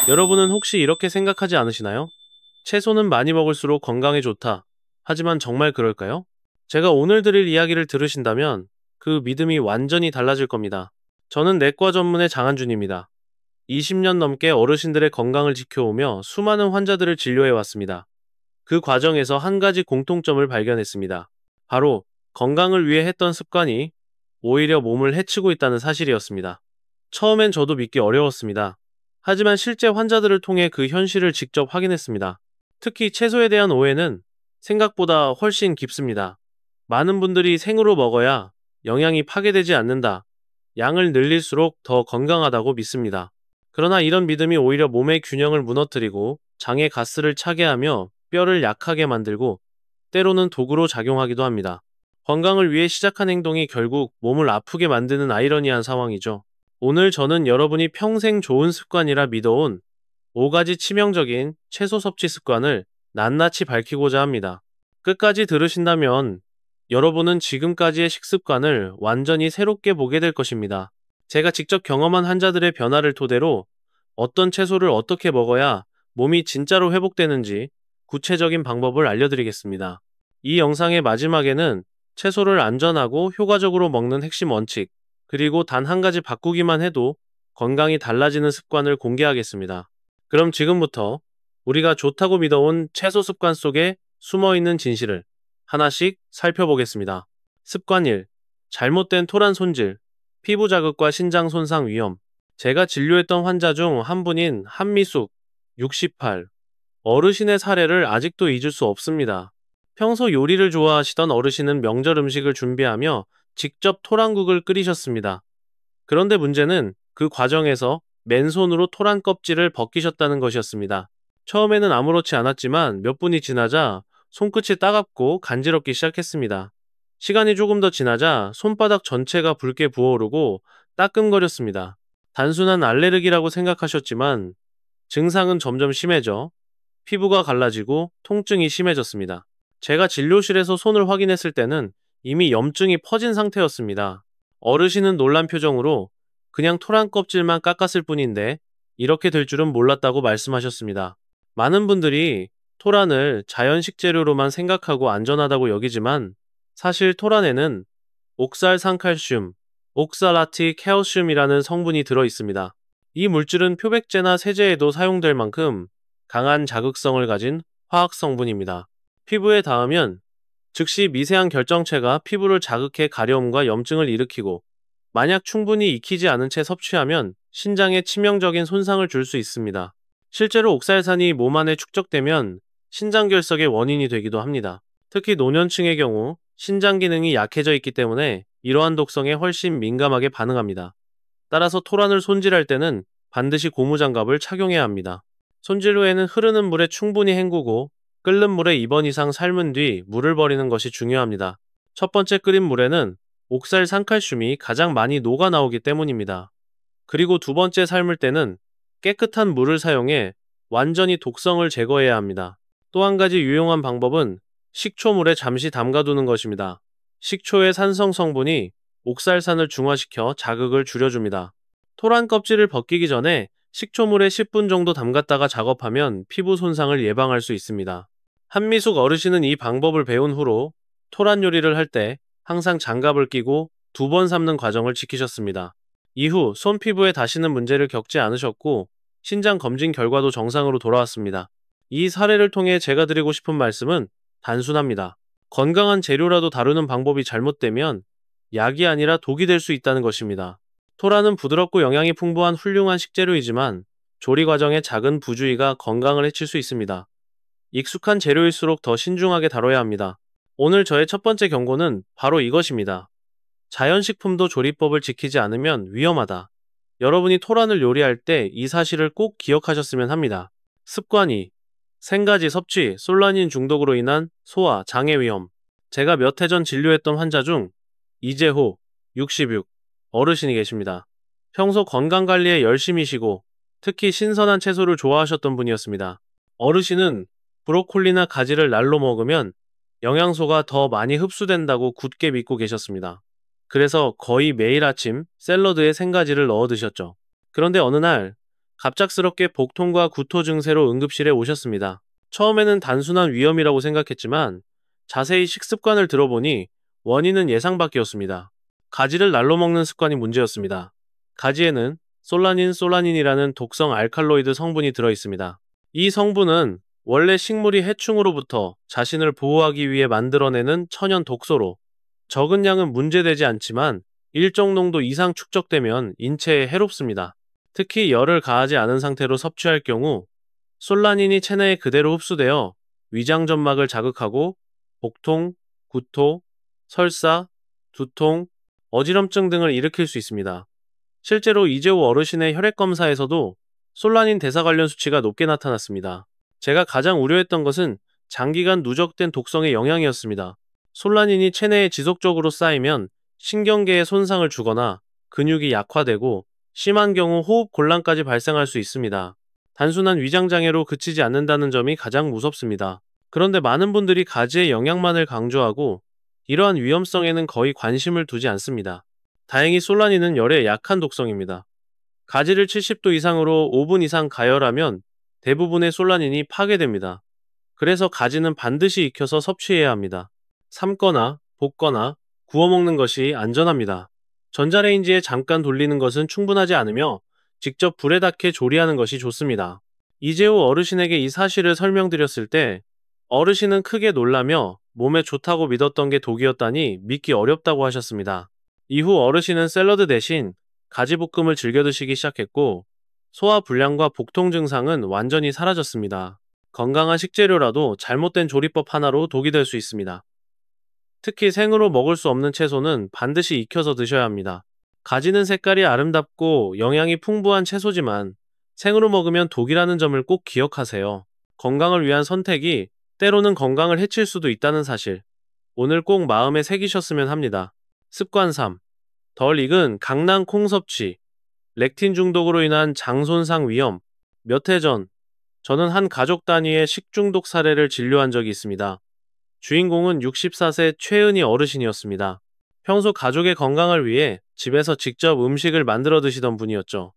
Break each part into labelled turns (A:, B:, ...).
A: 여러분은 혹시 이렇게 생각하지 않으시나요? 채소는 많이 먹을수록 건강에 좋다. 하지만 정말 그럴까요? 제가 오늘 드릴 이야기를 들으신다면 그 믿음이 완전히 달라질 겁니다. 저는 내과 전문의 장한준입니다. 20년 넘게 어르신들의 건강을 지켜오며 수많은 환자들을 진료해 왔습니다. 그 과정에서 한 가지 공통점을 발견했습니다. 바로 건강을 위해 했던 습관이 오히려 몸을 해치고 있다는 사실이었습니다. 처음엔 저도 믿기 어려웠습니다. 하지만 실제 환자들을 통해 그 현실을 직접 확인했습니다. 특히 채소에 대한 오해는 생각보다 훨씬 깊습니다. 많은 분들이 생으로 먹어야 영양이 파괴되지 않는다, 양을 늘릴수록 더 건강하다고 믿습니다. 그러나 이런 믿음이 오히려 몸의 균형을 무너뜨리고 장에 가스를 차게 하며 뼈를 약하게 만들고 때로는 도구로 작용하기도 합니다. 건강을 위해 시작한 행동이 결국 몸을 아프게 만드는 아이러니한 상황이죠. 오늘 저는 여러분이 평생 좋은 습관이라 믿어온 5가지 치명적인 채소 섭취 습관을 낱낱이 밝히고자 합니다. 끝까지 들으신다면 여러분은 지금까지의 식습관을 완전히 새롭게 보게 될 것입니다. 제가 직접 경험한 환자들의 변화를 토대로 어떤 채소를 어떻게 먹어야 몸이 진짜로 회복되는지 구체적인 방법을 알려드리겠습니다. 이 영상의 마지막에는 채소를 안전하고 효과적으로 먹는 핵심 원칙, 그리고 단 한 가지 바꾸기만 해도 건강이 달라지는 습관을 공개하겠습니다. 그럼 지금부터 우리가 좋다고 믿어온 채소 습관 속에 숨어있는 진실을 하나씩 살펴보겠습니다. 습관 1. 잘못된 토란 손질, 피부 자극과 신장 손상 위험. 제가 진료했던 환자 중 한 분인 한미숙, 68, 어르신의 사례를 아직도 잊을 수 없습니다. 평소 요리를 좋아하시던 어르신은 명절 음식을 준비하며 직접 토란국을 끓이셨습니다. 그런데 문제는 그 과정에서 맨손으로 토란 껍질을 벗기셨다는 것이었습니다. 처음에는 아무렇지 않았지만 몇 분이 지나자 손끝이 따갑고 간지럽기 시작했습니다. 시간이 조금 더 지나자 손바닥 전체가 붉게 부어오르고 따끔거렸습니다. 단순한 알레르기라고 생각하셨지만 증상은 점점 심해져 피부가 갈라지고 통증이 심해졌습니다. 제가 진료실에서 손을 확인했을 때는 이미 염증이 퍼진 상태였습니다. 어르신은 놀란 표정으로 그냥 토란 껍질만 깎았을 뿐인데 이렇게 될 줄은 몰랐다고 말씀하셨습니다. 많은 분들이 토란을 자연 식재료로만 생각하고 안전하다고 여기지만 사실 토란에는 옥살산칼슘, 옥살라틱칼슘이라는 성분이 들어 있습니다. 이 물질은 표백제나 세제에도 사용될 만큼 강한 자극성을 가진 화학 성분입니다. 피부에 닿으면 즉시 미세한 결정체가 피부를 자극해 가려움과 염증을 일으키고 만약 충분히 익히지 않은 채 섭취하면 신장에 치명적인 손상을 줄 수 있습니다. 실제로 옥살산이 몸 안에 축적되면 신장결석의 원인이 되기도 합니다. 특히 노년층의 경우 신장 기능이 약해져 있기 때문에 이러한 독성에 훨씬 민감하게 반응합니다. 따라서 토란을 손질할 때는 반드시 고무장갑을 착용해야 합니다. 손질 후에는 흐르는 물에 충분히 헹구고 끓는 물에 2번 이상 삶은 뒤 물을 버리는 것이 중요합니다. 첫 번째 끓인 물에는 옥살산칼슘이 가장 많이 녹아 나오기 때문입니다. 그리고 두 번째 삶을 때는 깨끗한 물을 사용해 완전히 독성을 제거해야 합니다. 또 한 가지 유용한 방법은 식초물에 잠시 담가두는 것입니다. 식초의 산성 성분이 옥살산을 중화시켜 자극을 줄여줍니다. 토란 껍질을 벗기기 전에 식초물에 10분 정도 담갔다가 작업하면 피부 손상을 예방할 수 있습니다. 한미숙 어르신은 이 방법을 배운 후로 토란 요리를 할 때 항상 장갑을 끼고 2번 삶는 과정을 지키셨습니다. 이후 손 피부에 다시는 문제를 겪지 않으셨고 신장 검진 결과도 정상으로 돌아왔습니다. 이 사례를 통해 제가 드리고 싶은 말씀은 단순합니다. 건강한 재료라도 다루는 방법이 잘못되면 약이 아니라 독이 될 수 있다는 것입니다. 토란은 부드럽고 영양이 풍부한 훌륭한 식재료이지만 조리 과정의 작은 부주의가 건강을 해칠 수 있습니다. 익숙한 재료일수록 더 신중하게 다뤄야 합니다. 오늘 저의 첫 번째 경고는 바로 이것입니다. 자연식품도 조리법을 지키지 않으면 위험하다. 여러분이 토란을 요리할 때 이 사실을 꼭 기억하셨으면 합니다. 습관 2. 생가지 섭취, 솔라닌 중독으로 인한 소화, 장애 위험. 제가 몇 해 전 진료했던 환자 중 이재호, 66, 어르신이 계십니다. 평소 건강관리에 열심히시고 특히 신선한 채소를 좋아하셨던 분이었습니다. 어르신은 브로콜리나 가지를 날로 먹으면 영양소가 더 많이 흡수된다고 굳게 믿고 계셨습니다. 그래서 거의 매일 아침 샐러드에 생가지를 넣어 드셨죠. 그런데 어느 날 갑작스럽게 복통과 구토 증세로 응급실에 오셨습니다. 처음에는 단순한 위염이라고 생각했지만 자세히 식습관을 들어보니 원인은 예상 밖이었습니다. 가지를 날로 먹는 습관이 문제였습니다. 가지에는 솔라닌이라는 독성 알칼로이드 성분이 들어 있습니다. 이 성분은 원래 식물이 해충으로부터 자신을 보호하기 위해 만들어내는 천연 독소로 적은 양은 문제되지 않지만 일정 농도 이상 축적되면 인체에 해롭습니다. 특히 열을 가하지 않은 상태로 섭취할 경우 솔라닌이 체내에 그대로 흡수되어 위장 점막을 자극하고 복통, 구토, 설사, 두통, 어지럼증 등을 일으킬 수 있습니다. 실제로 이재호 어르신의 혈액 검사에서도 솔라닌 대사 관련 수치가 높게 나타났습니다. 제가 가장 우려했던 것은 장기간 누적된 독성의 영향이었습니다. 솔라닌이 체내에 지속적으로 쌓이면 신경계에 손상을 주거나 근육이 약화되고 심한 경우 호흡 곤란까지 발생할 수 있습니다. 단순한 위장장애로 그치지 않는다는 점이 가장 무섭습니다. 그런데 많은 분들이 가지의 영양만을 강조하고 이러한 위험성에는 거의 관심을 두지 않습니다. 다행히 솔라닌은 열에 약한 독성입니다. 가지를 70도 이상으로 5분 이상 가열하면 대부분의 솔라닌이 파괴됩니다. 그래서 가지는 반드시 익혀서 섭취해야 합니다. 삶거나 볶거나 구워 먹는 것이 안전합니다. 전자레인지에 잠깐 돌리는 것은 충분하지 않으며 직접 불에 닿게 조리하는 것이 좋습니다. 이재호 어르신에게 이 사실을 설명드렸을 때 어르신은 크게 놀라며 몸에 좋다고 믿었던 게 독이었다니 믿기 어렵다고 하셨습니다. 이후 어르신은 샐러드 대신 가지볶음을 즐겨 드시기 시작했고 소화 불량과 복통 증상은 완전히 사라졌습니다. 건강한 식재료라도 잘못된 조리법 하나로 독이 될 수 있습니다. 특히 생으로 먹을 수 없는 채소는 반드시 익혀서 드셔야 합니다. 가지는 색깔이 아름답고 영양이 풍부한 채소지만 생으로 먹으면 독이라는 점을 꼭 기억하세요. 건강을 위한 선택이 때로는 건강을 해칠 수도 있다는 사실, 오늘 꼭 마음에 새기셨으면 합니다. 습관 3. 덜 익은 강낭 콩 섭취. 렉틴 중독으로 인한 장 손상 위험. 몇 해 전, 저는 한 가족 단위의 식중독 사례를 진료한 적이 있습니다. 주인공은 64세 최은희 어르신이었습니다. 평소 가족의 건강을 위해 집에서 직접 음식을 만들어 드시던 분이었죠.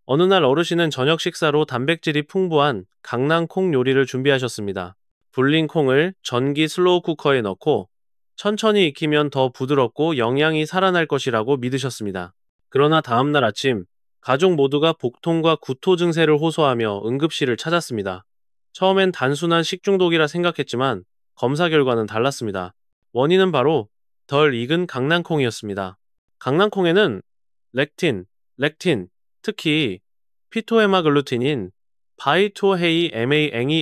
A: 어느 날 어르신은 저녁 식사로 단백질이 풍부한 강낭콩 요리를 준비하셨습니다. 불린 콩을 전기 슬로우 쿠커에 넣고 천천히 익히면 더 부드럽고 영양이 살아날 것이라고 믿으셨습니다. 그러나 다음날 아침, 가족 모두가 복통과 구토 증세를 호소하며 응급실을 찾았습니다. 처음엔 단순한 식중독이라 생각했지만 검사 결과는 달랐습니다. 원인은 바로 덜 익은 강낭콩이었습니다. 강낭콩에는 렉틴, 특히 피토헤마글루틴인 바이토헤이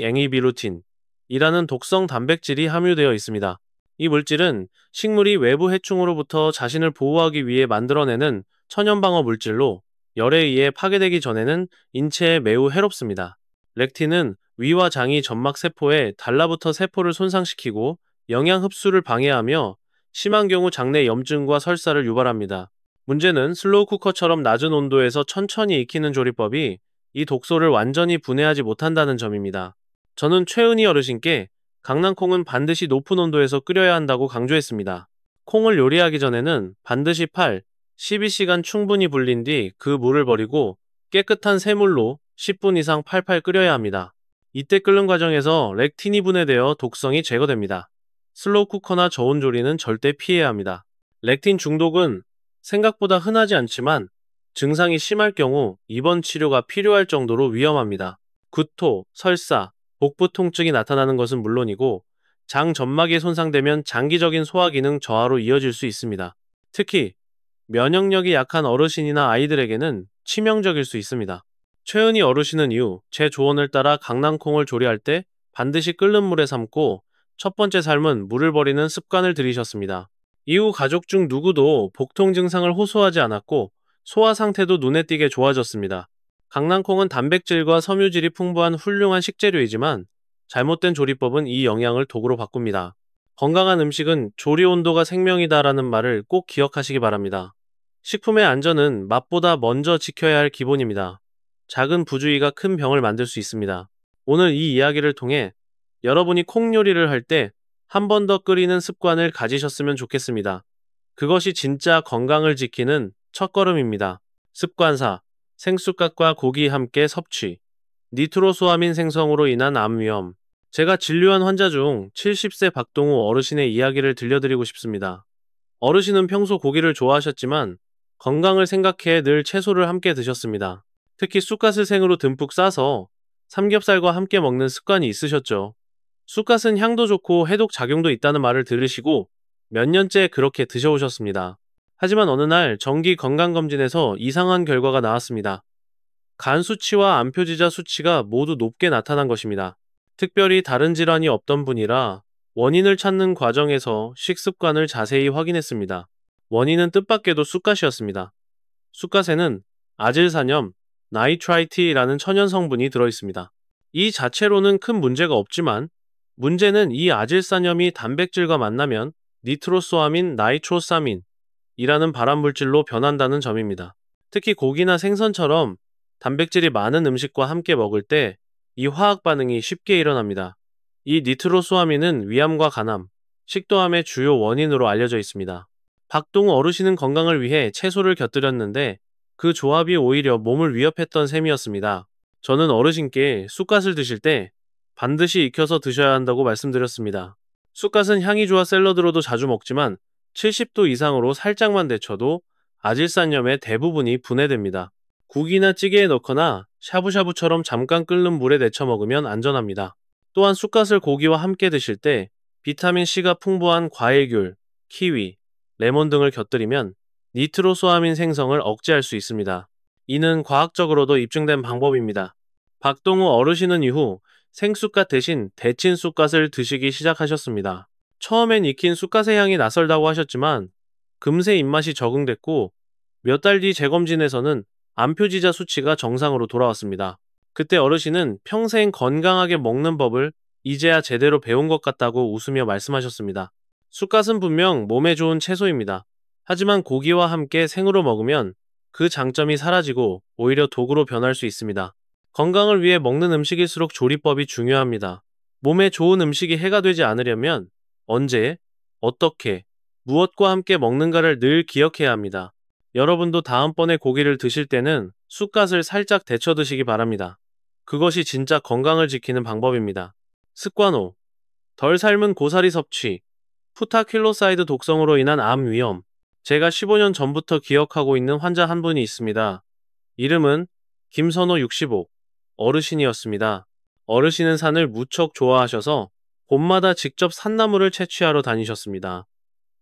A: 앵이비루틴이라는 독성 단백질이 함유되어 있습니다. 이 물질은 식물이 외부 해충으로부터 자신을 보호하기 위해 만들어내는 천연방어 물질로 열에 의해 파괴되기 전에는 인체에 매우 해롭습니다. 렉틴은 위와 장이 점막 세포에 달라붙어 세포를 손상시키고 영양 흡수를 방해하며 심한 경우 장내 염증과 설사를 유발합니다. 문제는 슬로우 쿠커처럼 낮은 온도에서 천천히 익히는 조리법이 이 독소를 완전히 분해하지 못한다는 점입니다. 저는 최은희 어르신께 강낭콩은 반드시 높은 온도에서 끓여야 한다고 강조했습니다. 콩을 요리하기 전에는 반드시 12시간 충분히 불린 뒤 그 물을 버리고 깨끗한 새물로 10분 이상 팔팔 끓여야 합니다. 이때 끓는 과정에서 렉틴이 분해되어 독성이 제거됩니다. 슬로우 쿠커나 저온 조리는 절대 피해야 합니다. 렉틴 중독은 생각보다 흔하지 않지만 증상이 심할 경우 입원 치료가 필요할 정도로 위험합니다. 구토, 설사, 복부 통증이 나타나는 것은 물론이고 장 점막이 손상되면 장기적인 소화 기능 저하로 이어질 수 있습니다. 특히 면역력이 약한 어르신이나 아이들에게는 치명적일 수 있습니다. 최은희 어르신은 이후 제 조언을 따라 강낭콩을 조리할 때 반드시 끓는 물에 삶고 첫 번째 삶은 물을 버리는 습관을 들이셨습니다. 이후 가족 중 누구도 복통 증상을 호소하지 않았고 소화 상태도 눈에 띄게 좋아졌습니다. 강낭콩은 단백질과 섬유질이 풍부한 훌륭한 식재료이지만 잘못된 조리법은 이 영양을 독으로 바꿉니다. 건강한 음식은 조리 온도가 생명이다라는 말을 꼭 기억하시기 바랍니다. 식품의 안전은 맛보다 먼저 지켜야 할 기본입니다. 작은 부주의가 큰 병을 만들 수 있습니다. 오늘 이 이야기를 통해 여러분이 콩 요리를 할 때 한 번 더 끓이는 습관을 가지셨으면 좋겠습니다. 그것이 진짜 건강을 지키는 첫걸음입니다. 습관 4. 생수가스과 고기 함께 섭취, 니트로소아민 생성으로 인한 암 위험. 제가 진료한 환자 중 70세 박동우 어르신의 이야기를 들려드리고 싶습니다. 어르신은 평소 고기를 좋아하셨지만 건강을 생각해 늘 채소를 함께 드셨습니다. 특히 쑥갓을 생으로 듬뿍 싸서 삼겹살과 함께 먹는 습관이 있으셨죠. 쑥갓은 향도 좋고 해독 작용도 있다는 말을 들으시고 몇 년째 그렇게 드셔오셨습니다. 하지만 어느 날 정기 건강검진에서 이상한 결과가 나왔습니다. 간 수치와 암표지자 수치가 모두 높게 나타난 것입니다. 특별히 다른 질환이 없던 분이라 원인을 찾는 과정에서 식습관을 자세히 확인했습니다. 원인은 뜻밖에도 쑥갓이었습니다. 쑥갓에는 아질산염, 나이트라이트라는 천연 성분이 들어있습니다. 이 자체로는 큰 문제가 없지만 문제는 이 아질산염이 단백질과 만나면 니트로소아민, 나이트로사민이라는 발암물질로 변한다는 점입니다. 특히 고기나 생선처럼 단백질이 많은 음식과 함께 먹을 때 이 화학 반응이 쉽게 일어납니다. 이 니트로소아민은 위암과 간암, 식도암의 주요 원인으로 알려져 있습니다. 박동우 어르신은 건강을 위해 채소를 곁들였는데 그 조합이 오히려 몸을 위협했던 셈이었습니다. 저는 어르신께 쑥갓을 드실 때 반드시 익혀서 드셔야 한다고 말씀드렸습니다. 쑥갓은 향이 좋아 샐러드로도 자주 먹지만 70도 이상으로 살짝만 데쳐도 아질산염의 대부분이 분해됩니다. 국이나 찌개에 넣거나 샤브샤브처럼 잠깐 끓는 물에 데쳐 먹으면 안전합니다. 또한 쑥갓을 고기와 함께 드실 때 비타민C가 풍부한 과일귤, 키위, 레몬 등을 곁들이면 니트로소아민 생성을 억제할 수 있습니다. 이는 과학적으로도 입증된 방법입니다. 박동우 어르신은 이후 생쑥갓 대신 데친 쑥갓을 드시기 시작하셨습니다. 처음엔 익힌 쑥갓의 향이 낯설다고 하셨지만 금세 입맛이 적응됐고 몇 달 뒤 재검진에서는 암표지자 수치가 정상으로 돌아왔습니다. 그때 어르신은 평생 건강하게 먹는 법을 이제야 제대로 배운 것 같다고 웃으며 말씀하셨습니다. 쑥갓은 분명 몸에 좋은 채소입니다. 하지만 고기와 함께 생으로 먹으면 그 장점이 사라지고 오히려 독으로 변할 수 있습니다. 건강을 위해 먹는 음식일수록 조리법이 중요합니다. 몸에 좋은 음식이 해가 되지 않으려면 언제, 어떻게, 무엇과 함께 먹는가를 늘 기억해야 합니다. 여러분도 다음번에 고기를 드실 때는 쑥갓을 살짝 데쳐 드시기 바랍니다. 그것이 진짜 건강을 지키는 방법입니다. 습관 5. 덜 삶은 고사리 섭취. 푸타킬로사이드 독성으로 인한 암 위험. 제가 15년 전부터 기억하고 있는 환자 한 분이 있습니다. 이름은 김선호 65. 어르신이었습니다. 어르신은 산을 무척 좋아하셔서 봄마다 직접 산나물을 채취하러 다니셨습니다.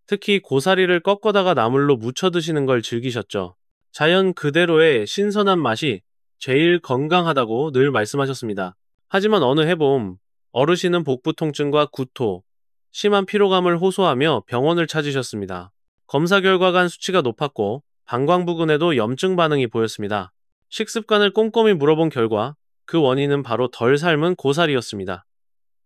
A: 특히 고사리를 꺾어다가 나물로 무쳐 드시는 걸 즐기셨죠. 자연 그대로의 신선한 맛이 제일 건강하다고 늘 말씀하셨습니다. 하지만 어느 해봄 어르신은 복부 통증과 구토, 심한 피로감을 호소하며 병원을 찾으셨습니다. 검사 결과 간 수치가 높았고 방광 부근에도 염증 반응이 보였습니다. 식습관을 꼼꼼히 물어본 결과 그 원인은 바로 덜 삶은 고사리였습니다.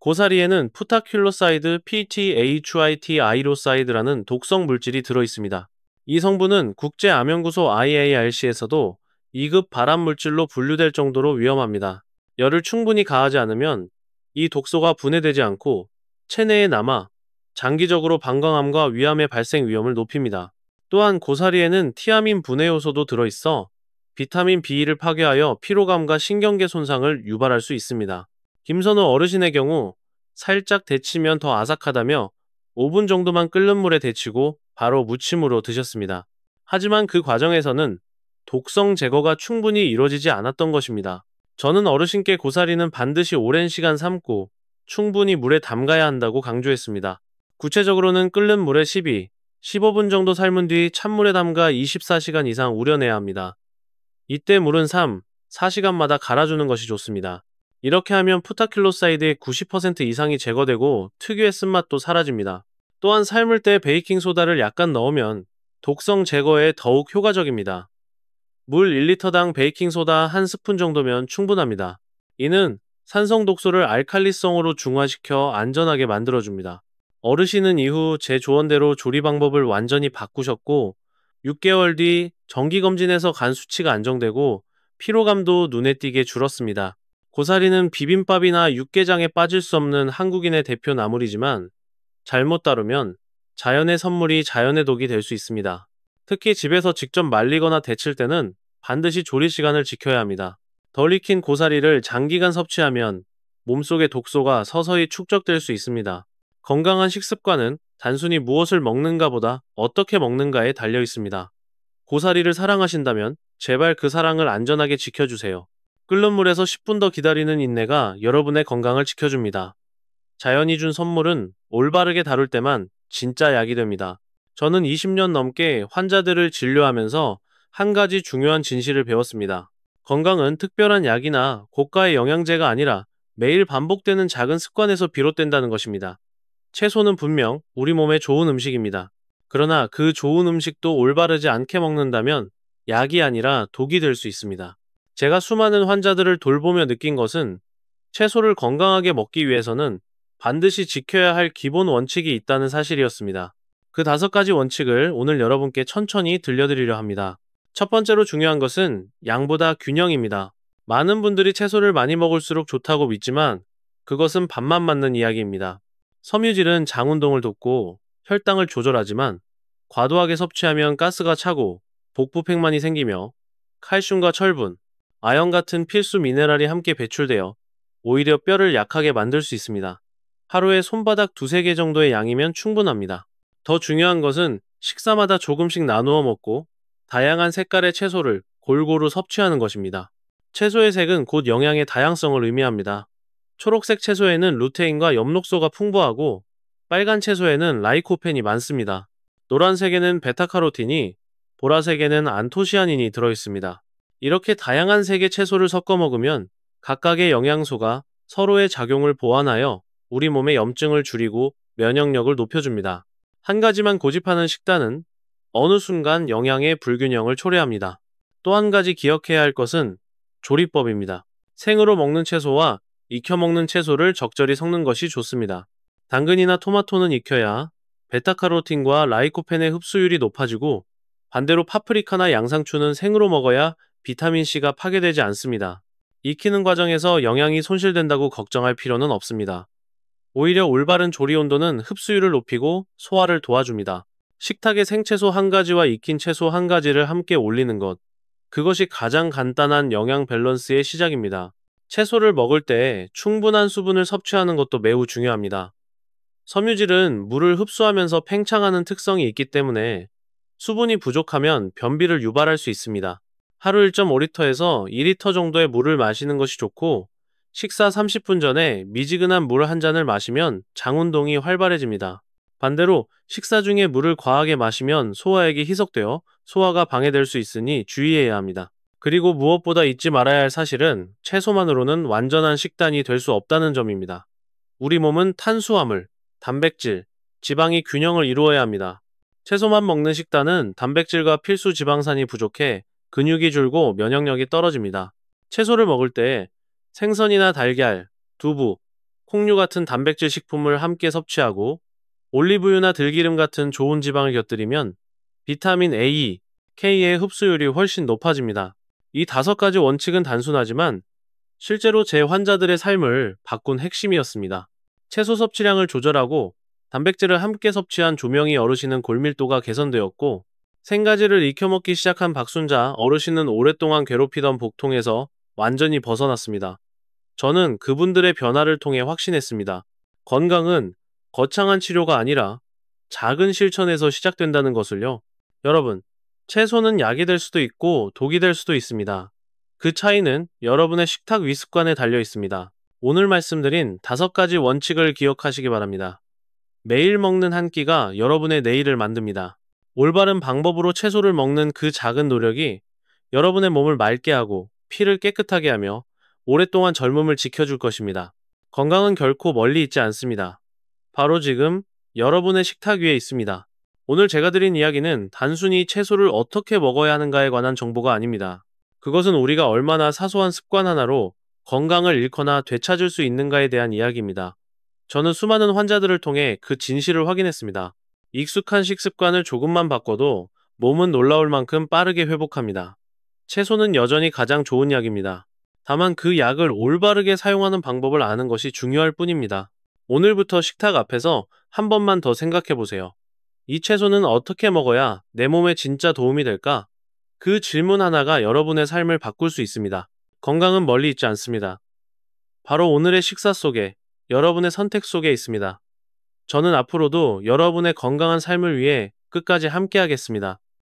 A: 고사리에는 푸타킬로사이드 PTHITI로사이드라는 독성 물질이 들어있습니다. 이 성분은 국제암연구소 IARC에서도 2급 발암물질로 분류될 정도로 위험합니다. 열을 충분히 가하지 않으면 이 독소가 분해되지 않고 체내에 남아 장기적으로 방광암과 위암의 발생 위험을 높입니다. 또한 고사리에는 티아민 분해 요소도 들어있어 비타민 B를 파괴하여 피로감과 신경계 손상을 유발할 수 있습니다. 김선호 어르신의 경우 살짝 데치면 더 아삭하다며 5분 정도만 끓는 물에 데치고 바로 무침으로 드셨습니다. 하지만 그 과정에서는 독성 제거가 충분히 이루어지지 않았던 것입니다. 저는 어르신께 고사리는 반드시 오랜 시간 삶고 충분히 물에 담가야 한다고 강조했습니다. 구체적으로는 끓는 물에 15분 정도 삶은 뒤 찬물에 담가 24시간 이상 우려내야 합니다. 이때 물은 4시간마다 갈아주는 것이 좋습니다. 이렇게 하면 푸타킬로사이드의 90% 이상이 제거되고 특유의 쓴맛도 사라집니다. 또한 삶을 때 베이킹소다를 약간 넣으면 독성 제거에 더욱 효과적입니다. 물 1리터당 베이킹소다 1스푼 정도면 충분합니다. 이는 산성 독소를 알칼리성으로 중화시켜 안전하게 만들어줍니다. 어르신은 이후 제 조언대로 조리 방법을 완전히 바꾸셨고 6개월 뒤 정기검진에서 간 수치가 안정되고 피로감도 눈에 띄게 줄었습니다. 고사리는 비빔밥이나 육개장에 빠질 수 없는 한국인의 대표 나물이지만 잘못 다루면 자연의 선물이 자연의 독이 될 수 있습니다. 특히 집에서 직접 말리거나 데칠 때는 반드시 조리 시간을 지켜야 합니다. 덜 익힌 고사리를 장기간 섭취하면 몸속의 독소가 서서히 축적될 수 있습니다. 건강한 식습관은 단순히 무엇을 먹는가보다 어떻게 먹는가에 달려 있습니다. 고사리를 사랑하신다면 제발 그 사랑을 안전하게 지켜주세요. 끓는 물에서 10분 더 기다리는 인내가 여러분의 건강을 지켜줍니다. 자연이 준 선물은 올바르게 다룰 때만 진짜 약이 됩니다. 저는 20년 넘게 환자들을 진료하면서 한 가지 중요한 진실을 배웠습니다. 건강은 특별한 약이나 고가의 영양제가 아니라 매일 반복되는 작은 습관에서 비롯된다는 것입니다. 채소는 분명 우리 몸에 좋은 음식입니다. 그러나 그 좋은 음식도 올바르지 않게 먹는다면 약이 아니라 독이 될 수 있습니다. 제가 수많은 환자들을 돌보며 느낀 것은 채소를 건강하게 먹기 위해서는 반드시 지켜야 할 기본 원칙이 있다는 사실이었습니다. 그 5가지 원칙을 오늘 여러분께 천천히 들려드리려 합니다. 첫 번째로 중요한 것은 양보다 균형입니다. 많은 분들이 채소를 많이 먹을수록 좋다고 믿지만 그것은 반만 맞는 이야기입니다. 섬유질은 장 운동을 돕고 혈당을 조절하지만 과도하게 섭취하면 가스가 차고 복부팽만이 생기며 칼슘과 철분, 아연 같은 필수 미네랄이 함께 배출되어 오히려 뼈를 약하게 만들 수 있습니다. 하루에 손바닥 2~3개 정도의 양이면 충분합니다. 더 중요한 것은 식사마다 조금씩 나누어 먹고 다양한 색깔의 채소를 골고루 섭취하는 것입니다. 채소의 색은 곧 영양의 다양성을 의미합니다. 초록색 채소에는 루테인과 엽록소가 풍부하고 빨간 채소에는 라이코펜이 많습니다. 노란색에는 베타카로틴이, 보라색에는 안토시아닌이 들어있습니다. 이렇게 다양한 색의 채소를 섞어 먹으면 각각의 영양소가 서로의 작용을 보완하여 우리 몸의 염증을 줄이고 면역력을 높여줍니다. 한 가지만 고집하는 식단은 어느 순간 영양의 불균형을 초래합니다. 또 한 가지 기억해야 할 것은 조리법입니다. 생으로 먹는 채소와 익혀 먹는 채소를 적절히 섞는 것이 좋습니다. 당근이나 토마토는 익혀야 베타카로틴과 라이코펜의 흡수율이 높아지고 반대로 파프리카나 양상추는 생으로 먹어야 비타민C가 파괴되지 않습니다. 익히는 과정에서 영양이 손실된다고 걱정할 필요는 없습니다. 오히려 올바른 조리 온도는 흡수율을 높이고 소화를 도와줍니다. 식탁에 생채소 1가지와 익힌 채소 1가지를 함께 올리는 것. 그것이 가장 간단한 영양 밸런스의 시작입니다. 채소를 먹을 때 충분한 수분을 섭취하는 것도 매우 중요합니다. 섬유질은 물을 흡수하면서 팽창하는 특성이 있기 때문에 수분이 부족하면 변비를 유발할 수 있습니다. 하루 1.5리터에서 2리터 정도의 물을 마시는 것이 좋고 식사 30분 전에 미지근한 물 1잔을 마시면 장 운동이 활발해집니다. 반대로 식사 중에 물을 과하게 마시면 소화액이 희석되어 소화가 방해될 수 있으니 주의해야 합니다. 그리고 무엇보다 잊지 말아야 할 사실은 채소만으로는 완전한 식단이 될 수 없다는 점입니다. 우리 몸은 탄수화물, 단백질, 지방이 균형을 이루어야 합니다. 채소만 먹는 식단은 단백질과 필수 지방산이 부족해 근육이 줄고 면역력이 떨어집니다. 채소를 먹을 때 생선이나 달걀, 두부, 콩류 같은 단백질 식품을 함께 섭취하고 올리브유나 들기름 같은 좋은 지방을 곁들이면 비타민 A, K의 흡수율이 훨씬 높아집니다. 이 5가지 원칙은 단순하지만 실제로 제 환자들의 삶을 바꾼 핵심이었습니다. 채소 섭취량을 조절하고 단백질을 함께 섭취한 조명희 어르신은 골밀도가 개선되었고 생가지를 익혀 먹기 시작한 박순자 어르신은 오랫동안 괴롭히던 복통에서 완전히 벗어났습니다. 저는 그분들의 변화를 통해 확신했습니다. 건강은 거창한 치료가 아니라 작은 실천에서 시작된다는 것을요. 여러분, 채소는 약이 될 수도 있고 독이 될 수도 있습니다. 그 차이는 여러분의 식탁 위습관에 달려 있습니다. 오늘 말씀드린 5가지 원칙을 기억하시기 바랍니다. 매일 먹는 한 끼가 여러분의 내일을 만듭니다. 올바른 방법으로 채소를 먹는 그 작은 노력이 여러분의 몸을 맑게 하고 피를 깨끗하게 하며 오랫동안 젊음을 지켜줄 것입니다. 건강은 결코 멀리 있지 않습니다. 바로 지금 여러분의 식탁 위에 있습니다. 오늘 제가 드린 이야기는 단순히 채소를 어떻게 먹어야 하는가에 관한 정보가 아닙니다. 그것은 우리가 얼마나 사소한 습관 하나로 건강을 잃거나 되찾을 수 있는가에 대한 이야기입니다. 저는 수많은 환자들을 통해 그 진실을 확인했습니다. 익숙한 식습관을 조금만 바꿔도 몸은 놀라울 만큼 빠르게 회복합니다. 채소는 여전히 가장 좋은 약입니다. 다만 그 약을 올바르게 사용하는 방법을 아는 것이 중요할 뿐입니다. 오늘부터 식탁 앞에서 한 번만 더 생각해 보세요. 이 채소는 어떻게 먹어야 내 몸에 진짜 도움이 될까? 그 질문 하나가 여러분의 삶을 바꿀 수 있습니다. 건강은 멀리 있지 않습니다. 바로 오늘의 식사 속에, 여러분의 선택 속에 있습니다. 저는 앞으로도 여러분의 건강한 삶을 위해 끝까지 함께하겠습니다.